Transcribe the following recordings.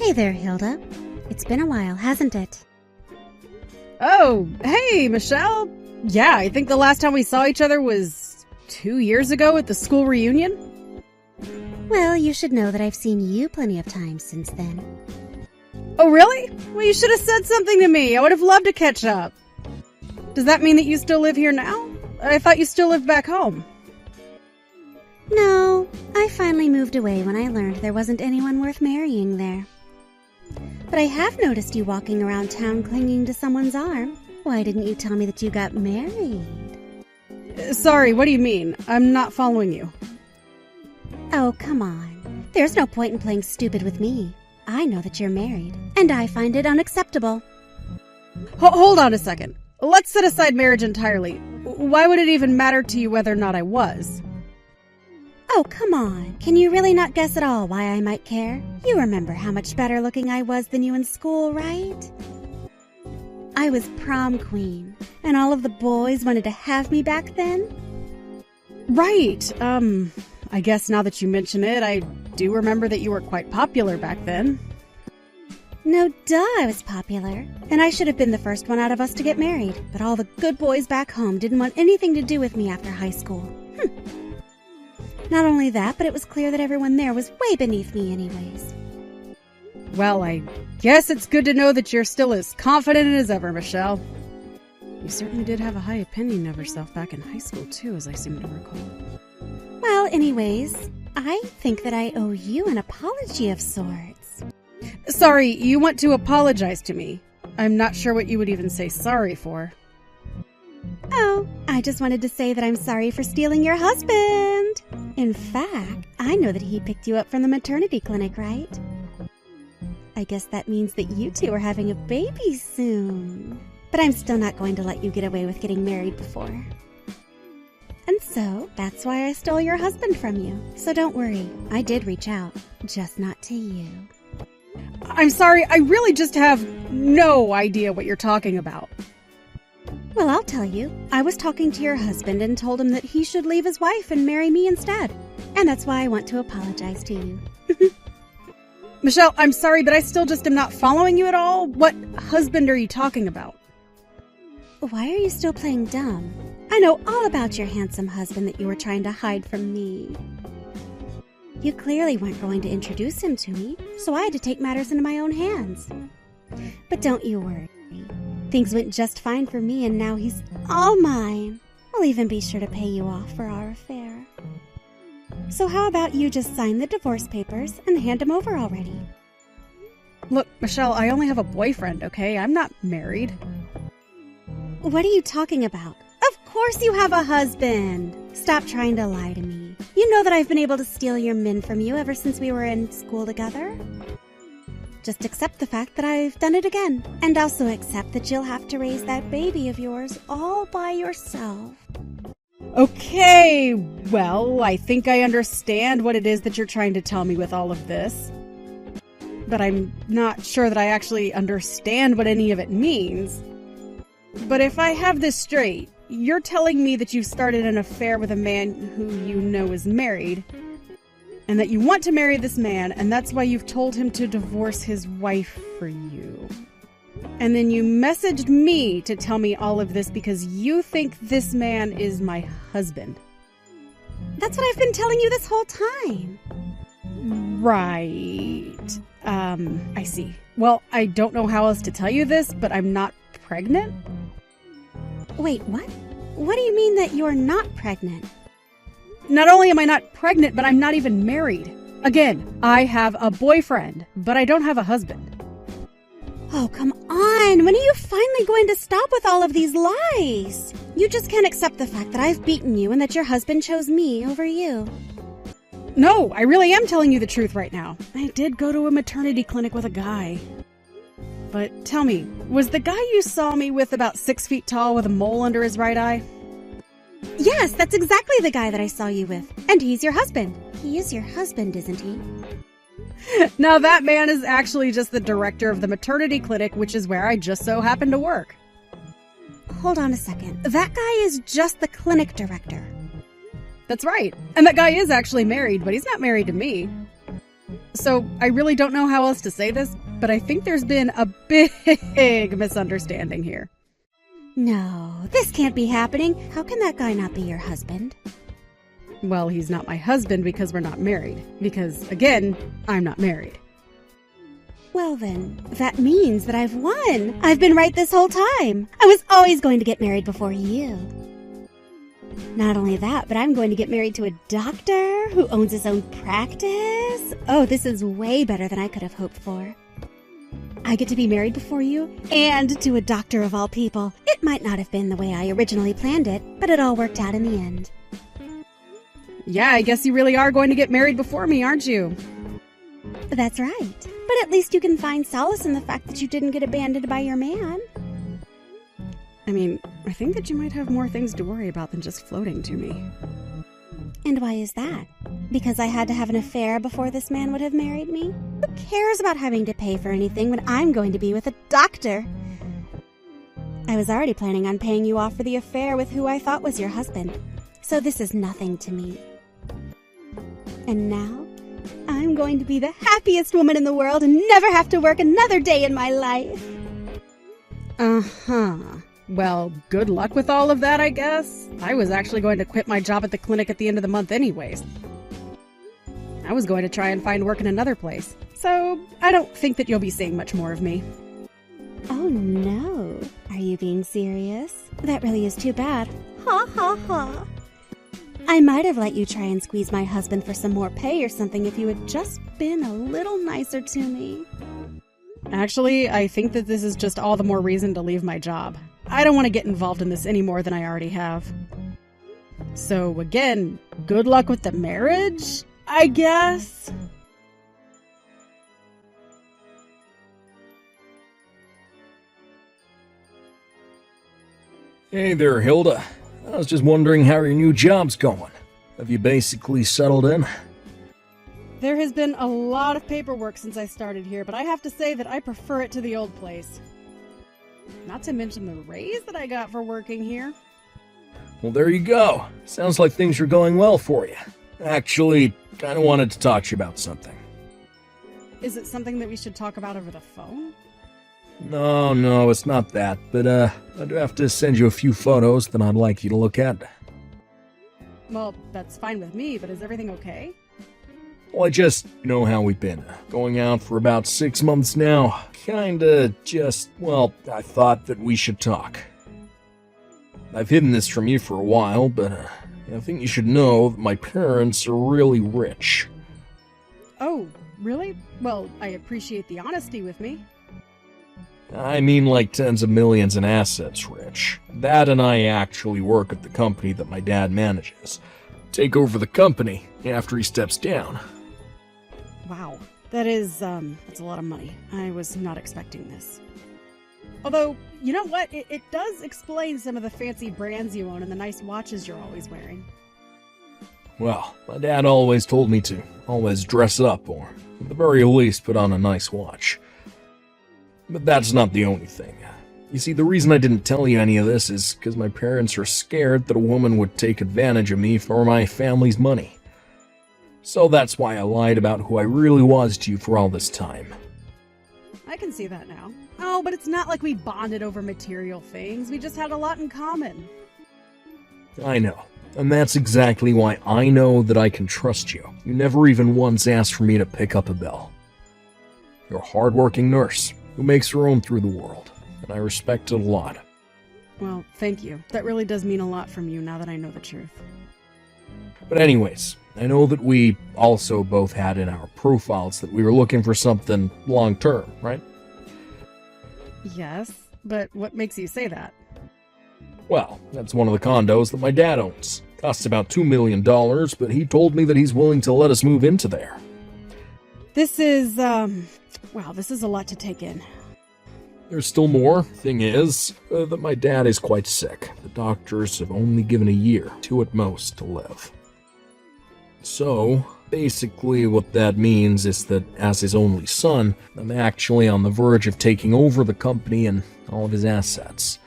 Hey there, Hilda. It's been a while, hasn't it? Oh, hey, Michelle. Yeah, I think the last time we saw each other was 2 years ago at the school reunion. Well, you should know that I've seen you plenty of times since then. Oh, really? Well, you should have said something to me. I would have loved to catch up. Does that mean that you still live here now? I thought you still lived back home. No, I finally moved away when I learned there wasn't anyone worth marrying there. But I have noticed you walking around town clinging to someone's arm. Why didn't you tell me that you got married? Sorry, what do you mean? I'm not following you. Oh, come on. There's no point in playing stupid with me. I know that you're married, and I find it unacceptable. Hold on a second. Let's set aside marriage entirely. Why would it even matter to you whether or not I was? Oh, come on. Can you really not guess at all why I might care? You remember how much better looking I was than you in school, right? I was prom queen, and all of the boys wanted to have me back then. Right. I guess now that you mention it, I do remember that you were quite popular back then. No duh, I was popular, and I should have been the first one out of us to get married, but all the good boys back home didn't want anything to do with me after high school. Not only that, but it was clear that everyone there was way beneath me anyways. Well, I guess it's good to know that you're still as confident as ever, Michelle. You certainly did have a high opinion of yourself back in high school, too, as I seem to recall. Well, anyways, I think that I owe you an apology of sorts. Sorry, you want to apologize to me. I'm not sure what you would even say sorry for. Oh, I just wanted to say that I'm sorry for stealing your husband. In fact, I know that he picked you up from the maternity clinic, right? I guess that means that you two are having a baby soon. But I'm still not going to let you get away with getting married before. And so, that's why I stole your husband from you. So don't worry, I did reach out, just not to you. I'm sorry, I really just have no idea what you're talking about. Well, I'll tell you. I was talking to your husband and told him that he should leave his wife and marry me instead. And that's why I want to apologize to you. Michelle, I'm sorry, but I still just am not following you at all. What husband are you talking about? Why are you still playing dumb? I know all about your handsome husband that you were trying to hide from me. You clearly weren't going to introduce him to me, so I had to take matters into my own hands. But don't you worry. Things went just fine for me, and now he's all mine. I'll even be sure to pay you off for our affair. So how about you just sign the divorce papers and hand them over already? Look, Michelle, I only have a boyfriend, okay? I'm not married. What are you talking about? Of course you have a husband! Stop trying to lie to me. You know that I've been able to steal your men from you ever since we were in school together. Just accept the fact that I've done it again. And also accept that you'll have to raise that baby of yours all by yourself. Okay, well, I think I understand what it is that you're trying to tell me with all of this. But I'm not sure that I actually understand what any of it means. But if I have this straight, you're telling me that you've started an affair with a man who you know is married, and that you want to marry this man, and that's why you've told him to divorce his wife for you. And then you messaged me to tell me all of this because you think this man is my husband. That's what I've been telling you this whole time. Right. I see. Well, I don't know how else to tell you this, but I'm not pregnant? Wait, what? What do you mean that you're not pregnant? Not only am I not pregnant, but I'm not even married. Again, I have a boyfriend, but I don't have a husband. Oh, come on! When are you finally going to stop with all of these lies? You just can't accept the fact that I've beaten you and that your husband chose me over you. No, I really am telling you the truth right now. I did go to a maternity clinic with a guy. But tell me, was the guy you saw me with about 6 feet tall with a mole under his right eye? Yes, that's exactly the guy that I saw you with. And he's your husband. He is your husband, isn't he? Now that man is actually just the director of the maternity clinic, which is where I just so happen to work. Hold on a second. That guy is just the clinic director. That's right. And that guy is actually married, but he's not married to me. So I really don't know how else to say this, but I think there's been a big misunderstanding here. No, this can't be happening. How can that guy not be your husband? Well, he's not my husband because we're not married. Because, again, I'm not married. Well then, that means that I've won. I've been right this whole time. I was always going to get married before you. Not only that, but I'm going to get married to a doctor who owns his own practice. Oh, this is way better than I could have hoped for. I get to be married before you, and to a doctor of all people. It might not have been the way I originally planned it, but it all worked out in the end. Yeah, I guess you really are going to get married before me, aren't you? That's right. But at least you can find solace in the fact that you didn't get abandoned by your man. I mean, I think that you might have more things to worry about than just floating to me. And why is that? Because I had to have an affair before this man would have married me? Who cares about having to pay for anything when I'm going to be with a doctor? I was already planning on paying you off for the affair with who I thought was your husband. So this is nothing to me. And now, I'm going to be the happiest woman in the world and never have to work another day in my life. Uh-huh. Well, good luck with all of that, I guess. I was actually going to quit my job at the clinic at the end of the month anyways. I was going to try and find work in another place. So, I don't think that you'll be seeing much more of me. Oh no. Are you being serious? That really is too bad. Ha ha ha. I might have let you try and squeeze my husband for some more pay or something if you had just been a little nicer to me. Actually, I think that this is just all the more reason to leave my job. I don't want to get involved in this any more than I already have. So again, good luck with the marriage, I guess? Hey there, Hilda. I was just wondering how your new job's going. Have you basically settled in? There has been a lot of paperwork since I started here, but I have to say that I prefer it to the old place. Not to mention the raise that I got for working here. Well, there you go. Sounds like things are going well for you. Actually, kind of wanted to talk to you about something. Is it something that we should talk about over the phone? No, it's not that, but I do have to send you a few photos that I'd like you to look at. Well, that's fine with me, but is everything okay? Well, I just know how we've been. Going out for about 6 months now. I thought that we should talk. I've hidden this from you for a while, but I think you should know that my parents are really rich. Oh, really? Well, I appreciate the honesty with me. I mean like tens of millions in assets rich. Dad and I actually work at the company that my dad manages. Take over the company after he steps down. Wow. That's a lot of money. I was not expecting this. Although, you know what? It does explain some of the fancy brands you own and the nice watches you're always wearing. Well, my dad always told me to always dress up or, at the very least, put on a nice watch. But that's not the only thing. You see, the reason I didn't tell you any of this is because my parents are scared that a woman would take advantage of me for my family's money. So that's why I lied about who I really was to you for all this time. I can see that now. Oh, but it's not like we bonded over material things. We just had a lot in common. I know. And that's exactly why I know that I can trust you. You never even once asked for me to pick up a bill. You're a hard-working nurse who makes her own through the world, and I respect it a lot. Well, thank you. That really does mean a lot from you now that I know the truth. But anyways, I know that we also both had in our profiles that we were looking for something long-term, right? Yes, but what makes you say that? Well, that's one of the condos that my dad owns. Costs about $2 million, but he told me that he's willing to let us move into there. This is, wow, this is a lot to take in. There's still more. Thing is, that my dad is quite sick. The doctors have only given a year, 2 at most, to live. So, basically what that means is that as his only son, I'm actually on the verge of taking over the company and all of his assets.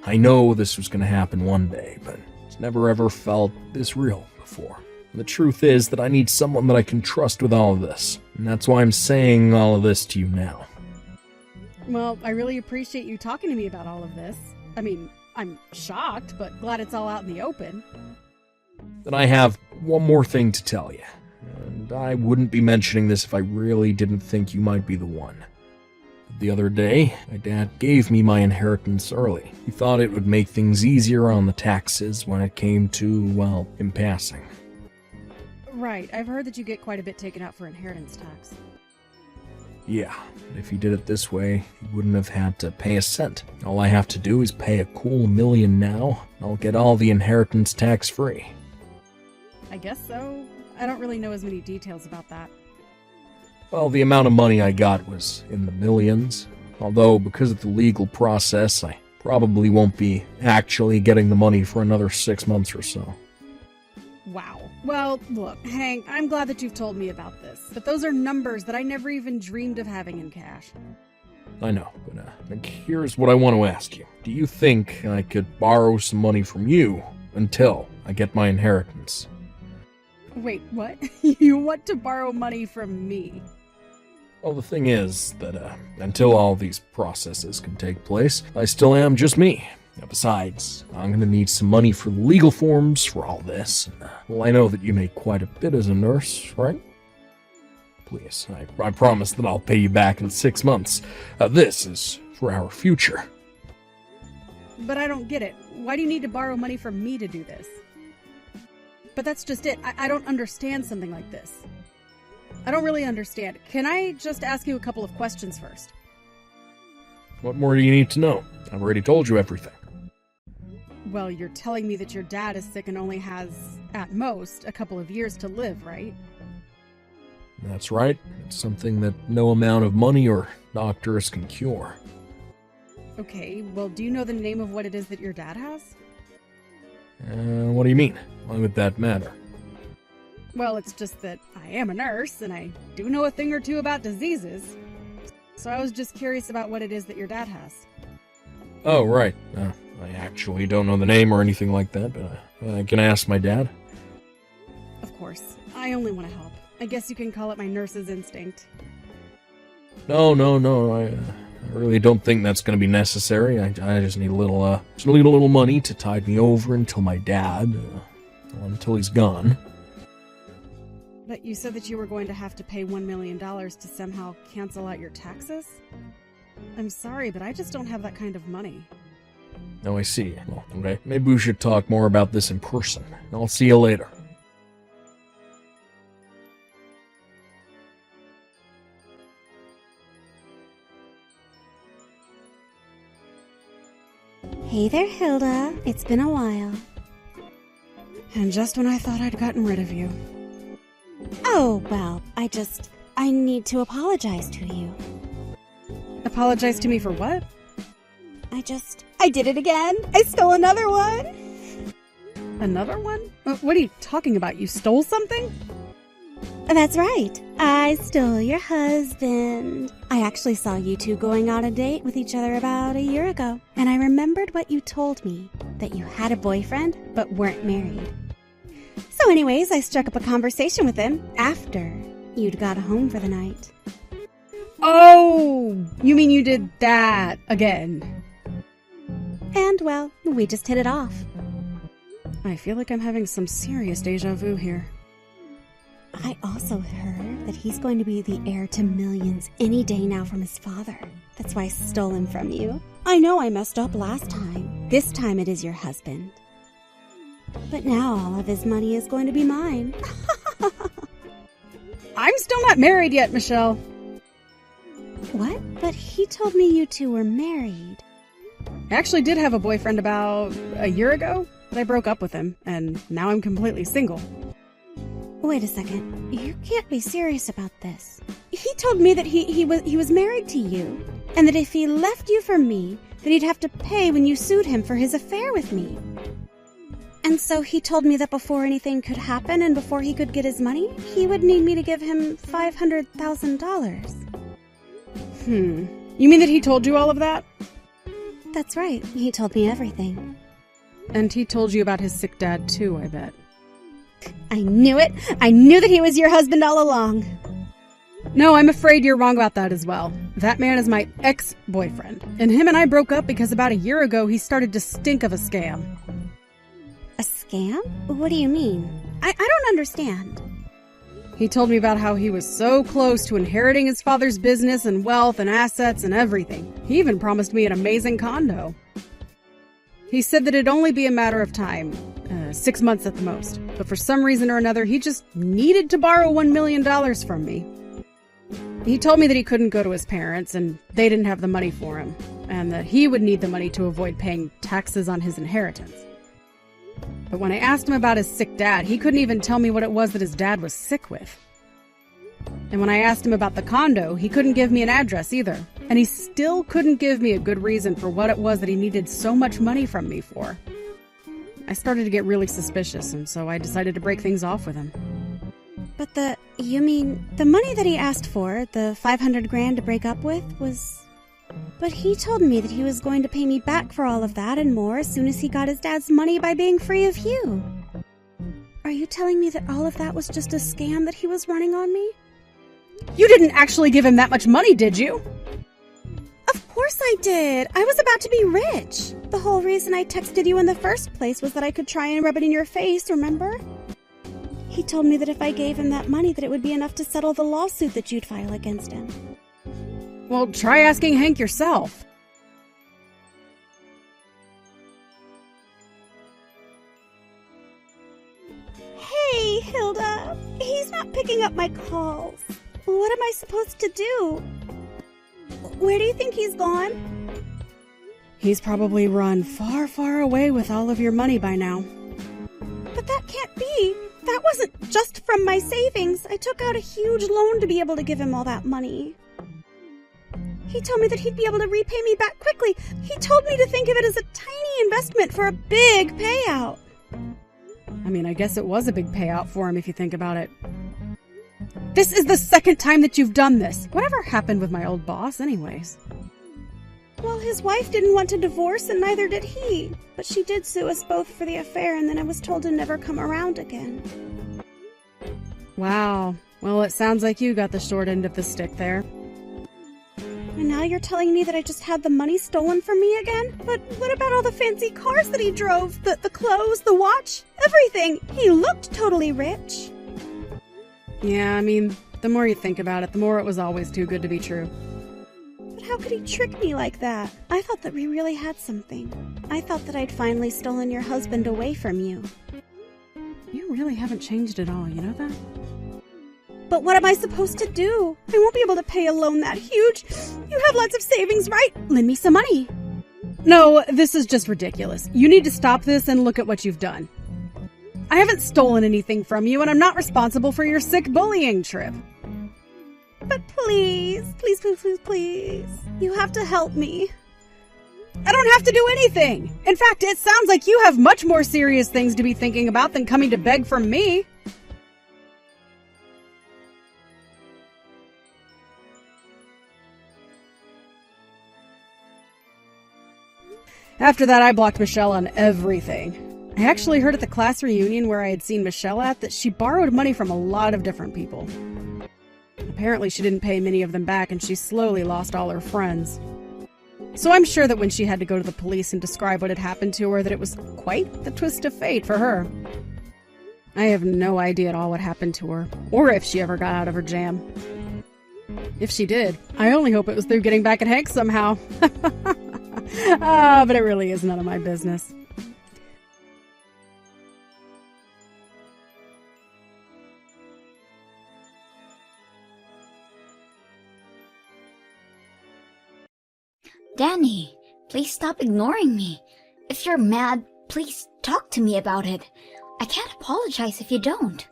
I know this was going to happen one day, but it's never ever felt this real before. The truth is that I need someone that I can trust with all of this, and that's why I'm saying all of this to you now. Well, I really appreciate you talking to me about all of this. I mean, I'm shocked, but glad it's all out in the open. Then I have one more thing to tell you, and I wouldn't be mentioning this if I really didn't think you might be the one. The other day, my dad gave me my inheritance early. He thought it would make things easier on the taxes when it came to, well, him passing. Right, I've heard that you get quite a bit taken out for inheritance tax. Yeah, but if he did it this way, he wouldn't have had to pay a cent. All I have to do is pay a cool $1 million now, and I'll get all the inheritance tax-free. I guess so. I don't really know as many details about that. Well, the amount of money I got was in the millions, although because of the legal process, I probably won't be actually getting the money for another 6 months or so. Wow. Well, look, Hank, I'm glad that you've told me about this, but those are numbers that I never even dreamed of having in cash. I know, but here's what I want to ask you. Do you think I could borrow some money from you until I get my inheritance? Wait, what? You want to borrow money from me? Well, the thing is that until all these processes can take place, I still am just me. Besides, I'm going to need some money for legal forms for all this. Well, I know that you make quite a bit as a nurse, right? Please, I promise that I'll pay you back in 6 months. This is for our future. But I don't get it. Why do you need to borrow money from me to do this? But that's just it. I don't understand something like this. I don't really understand. Can I just ask you a couple of questions first? What more do you need to know? I've already told you everything. Well, you're telling me that your dad is sick and only has, at most, a couple of years to live, right? That's right. It's something that no amount of money or doctors can cure. Okay, well, do you know the name of what it is that your dad has? What do you mean? Why would that matter? Well, it's just that I am a nurse, and I do know a thing or two about diseases. So I was just curious about what it is that your dad has. Oh, right. I actually don't know the name or anything like that, but can I ask my dad? Of course. I only want to help. I guess you can call it my nurse's instinct. No. I really don't think that's going to be necessary. I just need a little money to tide me over until my dad, until he's gone. But you said that you were going to have to pay $1 million to somehow cancel out your taxes? I'm sorry, but I just don't have that kind of money. Oh, I see. Well, okay. Maybe we should talk more about this in person. I'll see you later. Hey there, Hilda. It's been a while. And just when I thought I'd gotten rid of you. Oh, well, I need to apologize to you. Apologize to me for what? I did it again. I stole another one. Another one? What are you talking about? You stole something? That's right. I stole your husband. I actually saw you two going on a date with each other about a year ago, and I remembered what you told me, that you had a boyfriend but weren't married. So anyways, I struck up a conversation with him after you'd got home for the night. Oh, you mean you did that again? And, well, we just hit it off. I feel like I'm having some serious deja vu here. I also heard that he's going to be the heir to millions any day now from his father. That's why I stole him from you. I know I messed up last time. This time it is your husband. But now all of his money is going to be mine. I'm still not married yet, Michelle. What? But he told me you two were married. I actually did have a boyfriend about a year ago, but I broke up with him, and now I'm completely single. Wait a second. You can't be serious about this. He told me that he was married to you, and that if he left you for me, then he'd have to pay when you sued him for his affair with me. And so he told me that before anything could happen and before he could get his money, he would need me to give him $500,000. You mean that he told you all of that? That's right. He told me everything. And he told you about his sick dad too, I bet. I knew it. I knew that he was your husband all along. No, I'm afraid you're wrong about that as well. That man is my ex-boyfriend, and him and I broke up because about a year ago he started to stink of a scam. A scam? What do you mean? I don't understand. He told me about how he was so close to inheriting his father's business and wealth and assets and everything. He even promised me an amazing condo. He said that it'd only be a matter of time, 6 months at the most. But for some reason or another, he just needed to borrow $1 million from me. He told me that he couldn't go to his parents and they didn't have the money for him, and that he would need the money to avoid paying taxes on his inheritance. But when I asked him about his sick dad, he couldn't even tell me what it was that his dad was sick with. And when I asked him about the condo, he couldn't give me an address either. And he still couldn't give me a good reason for what it was that he needed so much money from me for. I started to get really suspicious, and so I decided to break things off with him. But you mean, the money that he asked for, the $500,000 to break up with, was... But he told me that he was going to pay me back for all of that and more as soon as he got his dad's money by being free of you. Are you telling me that all of that was just a scam that he was running on me? You didn't actually give him that much money, did you? Of course I did. I was about to be rich. The whole reason I texted you in the first place was that I could try and rub it in your face, remember? He told me that if I gave him that money that it would be enough to settle the lawsuit that you'd file against him. Well, try asking Hank yourself. Hey, Hilda. He's not picking up my calls. What am I supposed to do? Where do you think he's gone? He's probably run far, far away with all of your money by now. But that can't be. That wasn't just from my savings. I took out a huge loan to be able to give him all that money. He told me that he'd be able to repay me back quickly. He told me to think of it as a tiny investment for a big payout. I mean, I guess it was a big payout for him if you think about it. This is the second time that you've done this. Whatever happened with my old boss anyways? Well, his wife didn't want to divorce and neither did he. But she did sue us both for the affair and then I was told to never come around again. Wow. Well, it sounds like you got the short end of the stick there. And now you're telling me that I just had the money stolen from me again? But what about all the fancy cars that he drove? The clothes, the watch, everything. He looked totally rich. Yeah, I mean, the more you think about it, the more it was always too good to be true. But how could he trick me like that? I thought that we really had something. I thought that I'd finally stolen your husband away from you. You really haven't changed at all, you know that? But what am I supposed to do? I won't be able to pay a loan that huge. You have lots of savings, right? Lend me some money. No, this is just ridiculous. You need to stop this and look at what you've done. I haven't stolen anything from you, and I'm not responsible for your sick bullying trip. But please, please, please, please, please. You have to help me. I don't have to do anything. In fact, it sounds like you have much more serious things to be thinking about than coming to beg from me. After that, I blocked Michelle on everything. I actually heard at the class reunion where I had seen Michelle at that she borrowed money from a lot of different people. Apparently she didn't pay many of them back and she slowly lost all her friends. So I'm sure that when she had to go to the police and describe what had happened to her, that it was quite the twist of fate for her. I have no idea at all what happened to her, or if she ever got out of her jam. If she did, I only hope it was through getting back at Hank somehow. But it really is none of my business. Danny, please stop ignoring me. If you're mad, please talk to me about it. I can't apologize if you don't.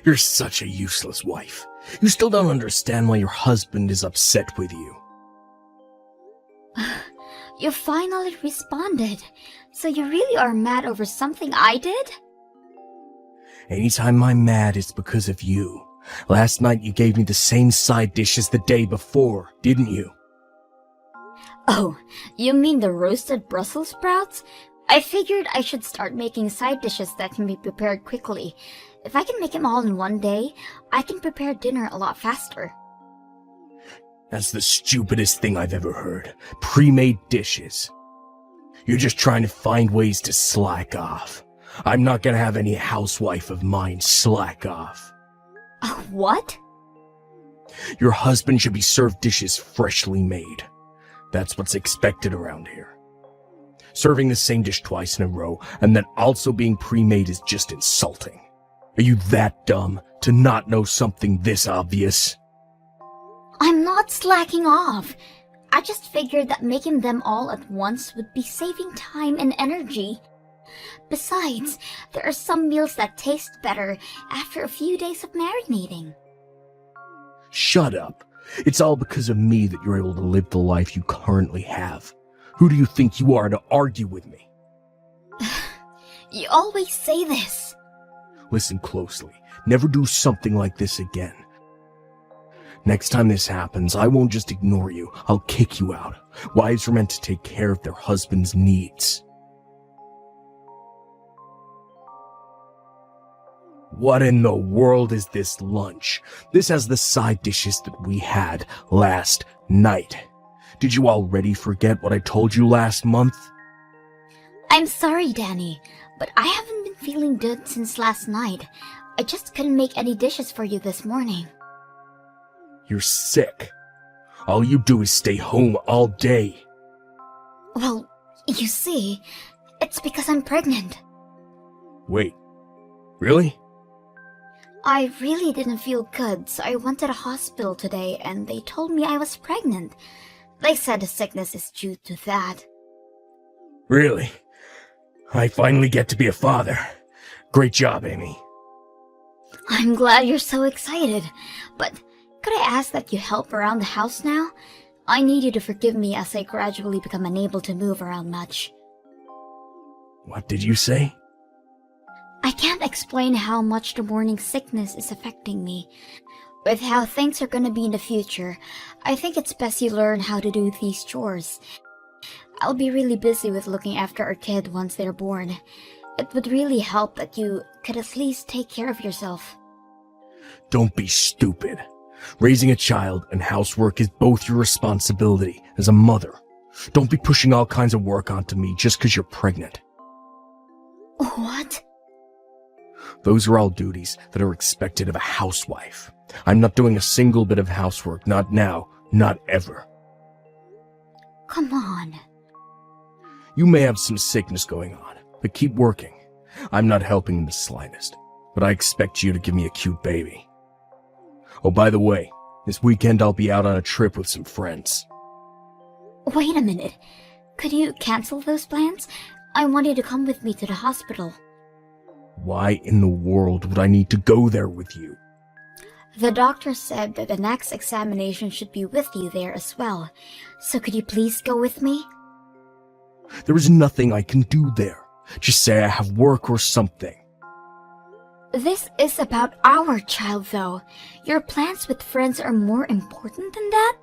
You're such a useless wife. You still don't understand why your husband is upset with you. You finally responded. So you really are mad over something I did? Anytime I'm mad, it's because of you. Last night you gave me the same side dish as the day before, didn't you? Oh, you mean the roasted Brussels sprouts? I figured I should start making side dishes that can be prepared quickly. If I can make them all in one day, I can prepare dinner a lot faster. That's the stupidest thing I've ever heard. Pre-made dishes. You're just trying to find ways to slack off. I'm not gonna have any housewife of mine slack off. What? Your husband should be served dishes freshly made. That's what's expected around here. Serving the same dish twice in a row and then also being pre-made is just insulting. Are you that dumb to not know something this obvious? I'm not slacking off. I just figured that making them all at once would be saving time and energy. Besides, there are some meals that taste better after a few days of marinating. Shut up. It's all because of me that you're able to live the life you currently have. Who do you think you are to argue with me? You always say this. Listen closely. Never do something like this again. Next time this happens, I won't just ignore you. I'll kick you out. Wives are meant to take care of their husband's needs. What in the world is this lunch? This has the side dishes that we had last night. Did you already forget what I told you last month? I'm sorry, Danny, but I haven't been feeling good since last night. I just couldn't make any dishes for you this morning. You're sick. All you do is stay home all day. Well, you see, it's because I'm pregnant. Wait, really? I really didn't feel good, so I went to the hospital today and they told me I was pregnant. They said the sickness is due to that. Really? I finally get to be a father. Great job, Amy. I'm glad you're so excited, but could I ask that you help around the house now? I need you to forgive me as I gradually become unable to move around much. What did you say? I can't explain how much the morning sickness is affecting me. With how things are gonna be in the future, I think it's best you learn how to do these chores. I'll be really busy with looking after our kid once they're born. It would really help that you could at least take care of yourself. Don't be stupid. Raising a child and housework is both your responsibility as a mother. Don't be pushing all kinds of work onto me just because you're pregnant. What? Those are all duties that are expected of a housewife. I'm not doing a single bit of housework, not now, not ever. Come on. You may have some sickness going on, but keep working. I'm not helping in the slightest, but I expect you to give me a cute baby. Oh, by the way, this weekend I'll be out on a trip with some friends. Wait a minute. Could you cancel those plans? I want you to come with me to the hospital. Why in the world would I need to go there with you? The doctor said that the next examination should be with you there as well. So could you please go with me? There is nothing I can do there. Just say I have work or something. This is about our child, though. Your plans with friends are more important than that?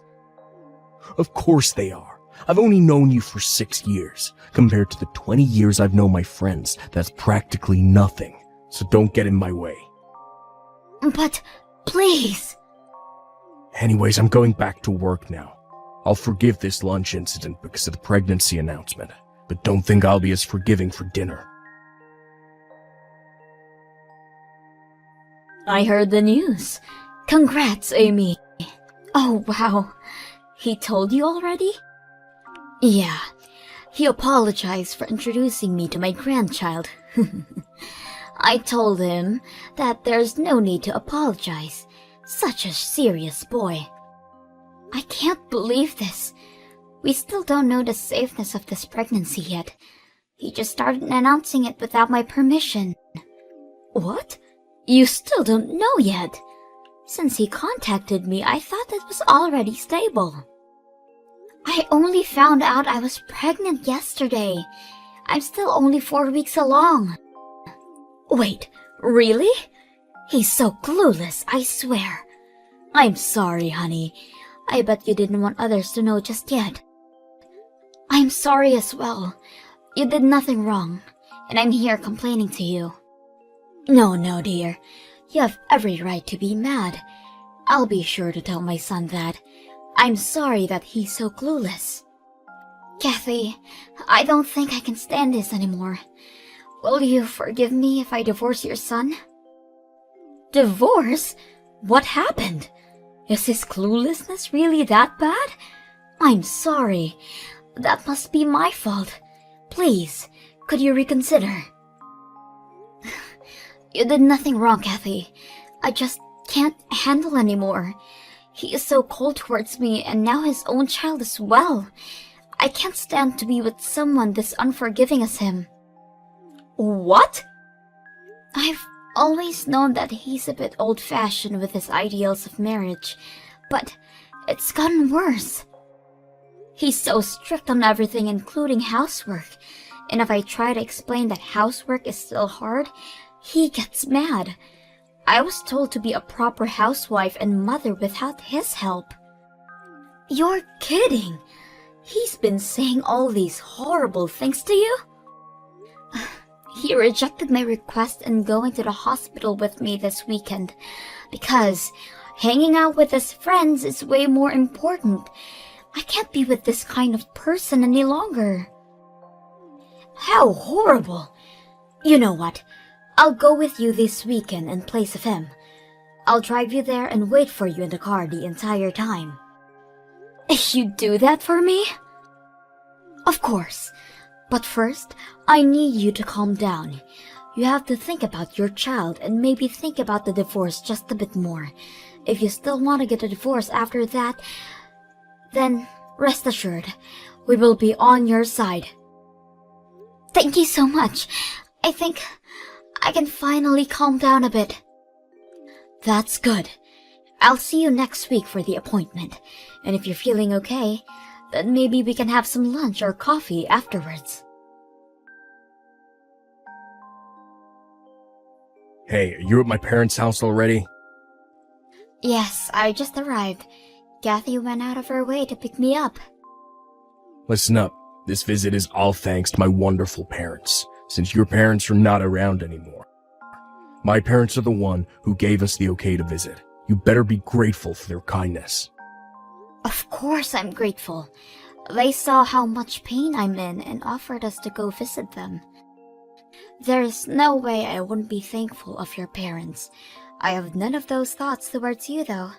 Of course they are. I've only known you for 6 years. Compared to the 20 years I've known my friends, that's practically nothing. So don't get in my way. But, please. Anyways, I'm going back to work now. I'll forgive this lunch incident because of the pregnancy announcement, but don't think I'll be as forgiving for dinner. I heard the news. Congrats, Amy. Oh, wow. He told you already? Yeah. He apologized for introducing me to my grandchild. I told him that there's no need to apologize. Such a serious boy. I can't believe this. We still don't know the safeness of this pregnancy yet. He just started announcing it without my permission. What? You still don't know yet? Since he contacted me, I thought it was already stable. I only found out I was pregnant yesterday. I'm still only 4 weeks along. Wait, really? He's so clueless, I swear. I'm sorry, honey. I bet you didn't want others to know just yet. I'm sorry as well. You did nothing wrong, and I'm here complaining to you. No, dear. You have every right to be mad. I'll be sure to tell my son that. I'm sorry that he's so clueless. Kathy, I don't think I can stand this anymore. Will you forgive me if I divorce your son? Divorce? What happened? Is his cluelessness really that bad? I'm sorry. That must be my fault. Please, could you reconsider? You did nothing wrong, Kathy. I just can't handle anymore. He is so cold towards me, and now his own child as well. I can't stand to be with someone this unforgiving as him. What? I've always known that he's a bit old-fashioned with his ideals of marriage, but it's gotten worse. He's so strict on everything, including housework, and if I try to explain that housework is still hard, he gets mad. I was told to be a proper housewife and mother without his help. You're kidding! He's been saying all these horrible things to you? He rejected my request and going to the hospital with me this weekend because hanging out with his friends is way more important. I can't be with this kind of person any longer. How horrible! You know what? I'll go with you this weekend in place of him. I'll drive you there and wait for you in the car the entire time. You do that for me? Of course. But first, I need you to calm down. You have to think about your child and maybe think about the divorce just a bit more. If you still want to get a divorce after that, then rest assured, we will be on your side. Thank you so much. I think I can finally calm down a bit. That's good. I'll see you next week for the appointment. And if you're feeling okay, then maybe we can have some lunch or coffee afterwards. Hey, are you at my parents' house already? Yes, I just arrived. Kathy went out of her way to pick me up. Listen up. This visit is all thanks to my wonderful parents, since your parents are not around anymore. My parents are the one who gave us the okay to visit. You better be grateful for their kindness. Of course I'm grateful. They saw how much pain I'm in and offered us to go visit them. There is no way I wouldn't be thankful of your parents. I have none of those thoughts towards you, though.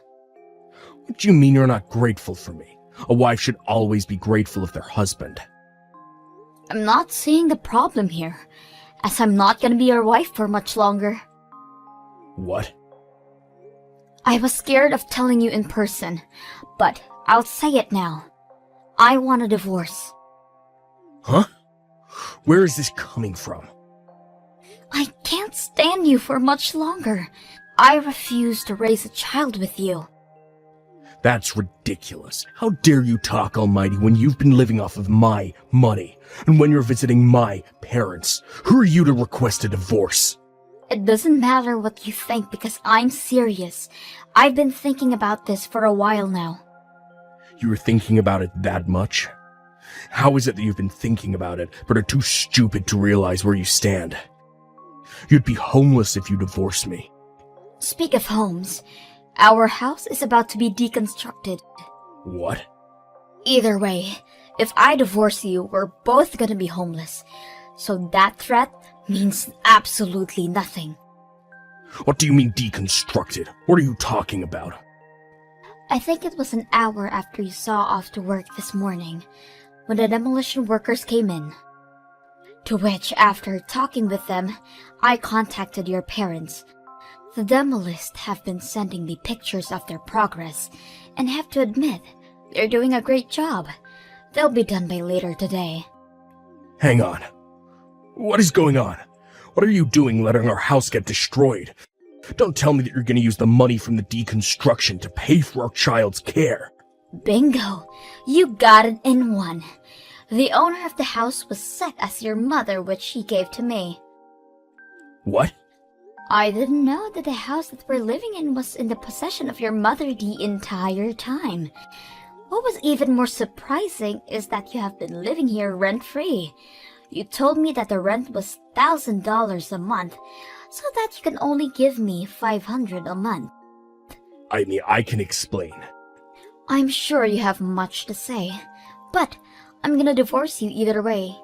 What do you mean you're not grateful for me? A wife should always be grateful of their husband. I'm not seeing the problem here, as I'm not gonna be your wife for much longer. What? I was scared of telling you in person, but I'll say it now. I want a divorce. Huh? Where is this coming from? I can't stand you for much longer. I refuse to raise a child with you. That's ridiculous. How dare you talk, Almighty, when you've been living off of my money, and when you're visiting my parents? Who are you to request a divorce? It doesn't matter what you think because I'm serious. I've been thinking about this for a while now. You were thinking about it that much? How is it that you've been thinking about it, but are too stupid to realize where you stand? You'd be homeless if you divorced me. Speak of homes, our house is about to be deconstructed. What? Either way, if I divorce you, we're both gonna be homeless. So that threat means absolutely nothing. What do you mean deconstructed? What are you talking about? I think it was an hour after you saw off to work this morning, when the demolition workers came in. To which, after talking with them, I contacted your parents. The demolists have been sending me pictures of their progress, and have to admit, they're doing a great job. They'll be done by later today. Hang on. What is going on? What are you doing letting our house get destroyed? Don't tell me that you're going to use the money from the deconstruction to pay for our child's care. Bingo! You got it in one. The owner of the house was set as your mother, which she gave to me. What? I didn't know that the house that we're living in was in the possession of your mother the entire time. What was even more surprising is that you have been living here rent-free. You told me that the rent was $1,000 a month, so that you can only give me $500 a month. Amy, I can explain. I'm sure you have much to say, but I'm gonna divorce you either way,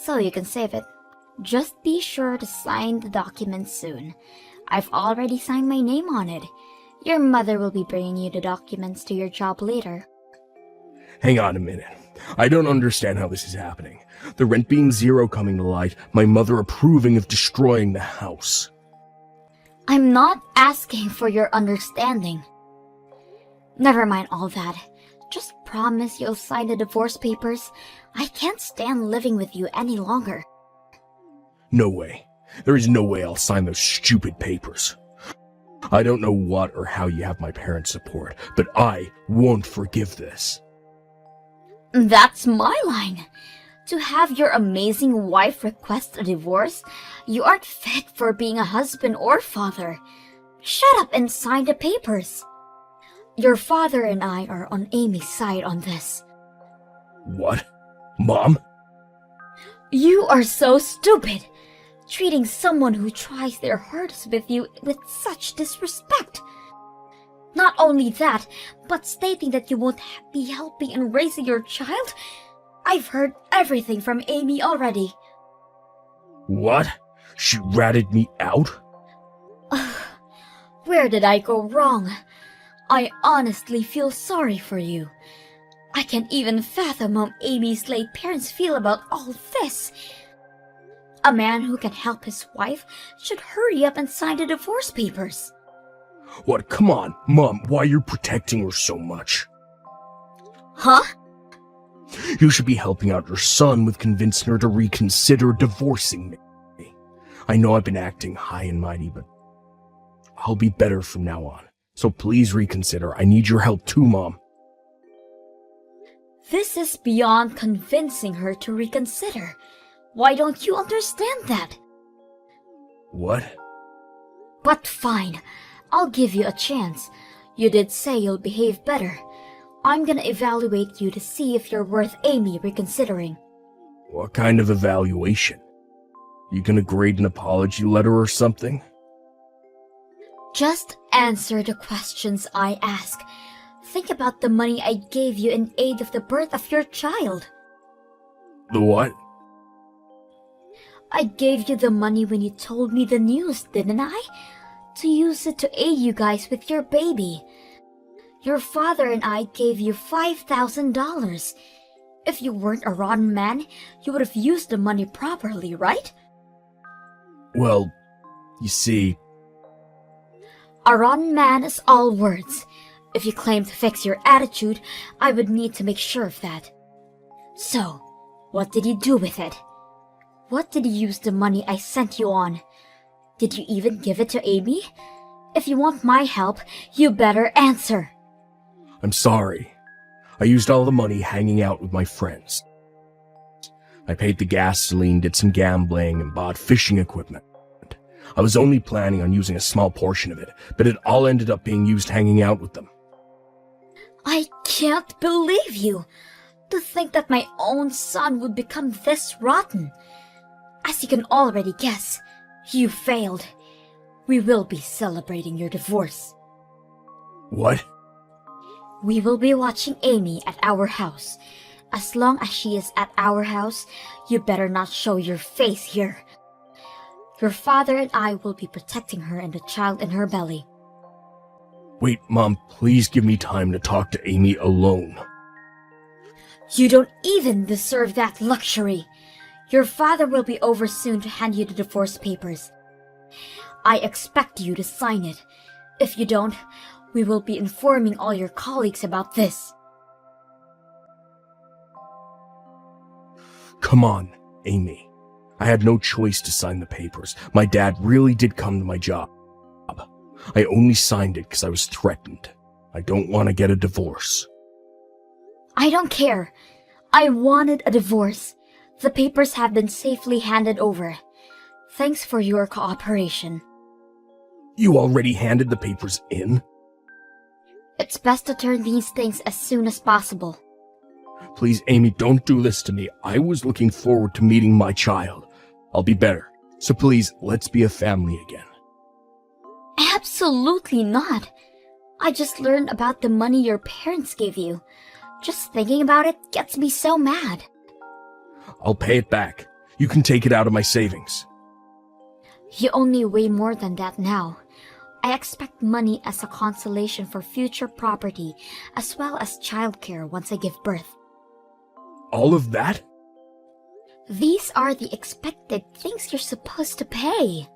so you can save it. Just be sure to sign the document soon. I've already signed my name on it. Your mother will be bringing you the documents to your job later. Hang on a minute. I don't understand how this is happening. The rent being zero coming to light, my mother approving of destroying the house. I'm not asking for your understanding. Never mind all that. Just promise you'll sign the divorce papers. I can't stand living with you any longer. No way. There is no way I'll sign those stupid papers. I don't know what or how you have my parents' support, but I won't forgive this. That's my line. To have your amazing wife request a divorce, you aren't fit for being a husband or father. Shut up and sign the papers. Your father and I are on Amy's side on this. What? Mom? You are so stupid. Treating someone who tries their hardest with you with such disrespect. Not only that, but stating that you won't be helping in raising your child. I've heard everything from Amy already. What? She ratted me out? Where did I go wrong? I honestly feel sorry for you. I can't even fathom how Amy's late parents feel about all this. A man who can help his wife should hurry up and sign the divorce papers. What? Come on, Mom, why you're protecting her so much? Huh? You should be helping out your son with convincing her to reconsider divorcing me. I know I've been acting high and mighty, but I'll be better from now on. So please reconsider. I need your help too, Mom. This is beyond convincing her to reconsider. Why don't you understand that? What? But fine, I'll give you a chance. You did say you'll behave better. I'm gonna evaluate you to see if you're worth Amy reconsidering. What kind of evaluation? You gonna grade an apology letter or something? Just answer the questions I ask. Think about the money I gave you in aid of the birth of your child. The what? I gave you the money when you told me the news, didn't I? To use it to aid you guys with your baby. Your father and I gave you $5,000. If you weren't a rotten man, you would have used the money properly, right? Well, you see... A rotten man is all words. If you claim to fix your attitude, I would need to make sure of that. So, what did you do with it? What did you use the money I sent you on? Did you even give it to Amy? If you want my help, you better answer. I'm sorry. I used all the money hanging out with my friends. I paid the gasoline, did some gambling, and bought fishing equipment. I was only planning on using a small portion of it, but it all ended up being used hanging out with them. I can't believe you! To think that my own son would become this rotten. As you can already guess, you failed. We will be celebrating your divorce. What? We will be watching Amy at our house. As long as she is at our house, you better not show your face here. Your father and I will be protecting her and the child in her belly. Wait, Mom, please give me time to talk to Amy alone. You don't even deserve that luxury. Your father will be over soon to hand you the divorce papers. I expect you to sign it. If you don't, we will be informing all your colleagues about this. Come on, Amy. I had no choice to sign the papers. My dad really did come to my job. I only signed it because I was threatened. I don't want to get a divorce. I don't care. I wanted a divorce. The papers have been safely handed over. Thanks for your cooperation. You already handed the papers in? It's best to turn these things as soon as possible. Please, Amy, don't do this to me. I was looking forward to meeting my child. I'll be better. So please, let's be a family again. Absolutely not. I just learned about the money your parents gave you. Just thinking about it gets me so mad. I'll pay it back. You can take it out of my savings. You owe me way more than that now. I expect money as a consolation for future property, as well as childcare once I give birth. All of that? These are the expected things you're supposed to pay.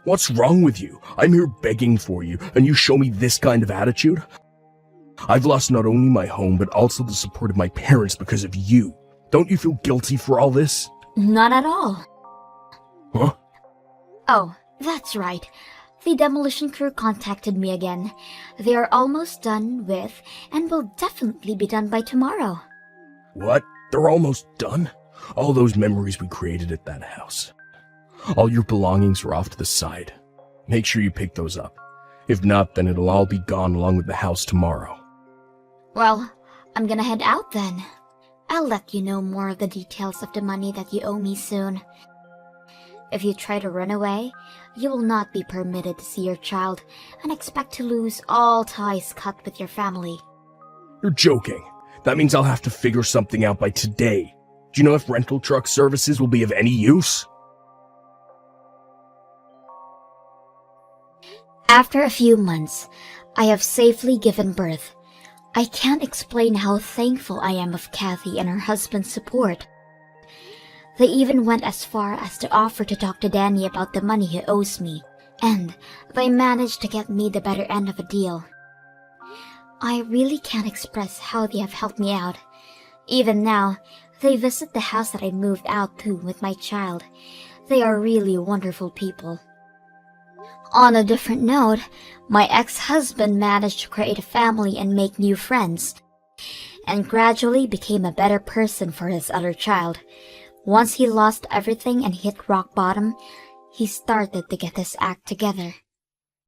What's wrong with you? I'm here begging for you, and you show me this kind of attitude? I've lost not only my home, but also the support of my parents because of you. Don't you feel guilty for all this? Not at all. Huh? Oh, that's right. The demolition crew contacted me again. They are almost done with, and will definitely be done by tomorrow. What? They're almost done? All those memories we created at that house. All your belongings are off to the side. Make sure you pick those up. If not, then it'll all be gone along with the house tomorrow. Well, I'm gonna head out then. I'll let you know more of the details of the money that you owe me soon. If you try to run away, you will not be permitted to see your child and expect to lose all ties cut with your family. You're joking. That means I'll have to figure something out by today. Do you know if rental truck services will be of any use? After a few months, I have safely given birth. I can't explain how thankful I am of Kathy and her husband's support. They even went as far as to offer to talk to Danny about the money he owes me, and they managed to get me the better end of a deal. I really can't express how they have helped me out. Even now, they visit the house that I moved out to with my child. They are really wonderful people. On a different note, my ex-husband managed to create a family and make new friends, and gradually became a better person for his other child. Once he lost everything and hit rock bottom, he started to get his act together.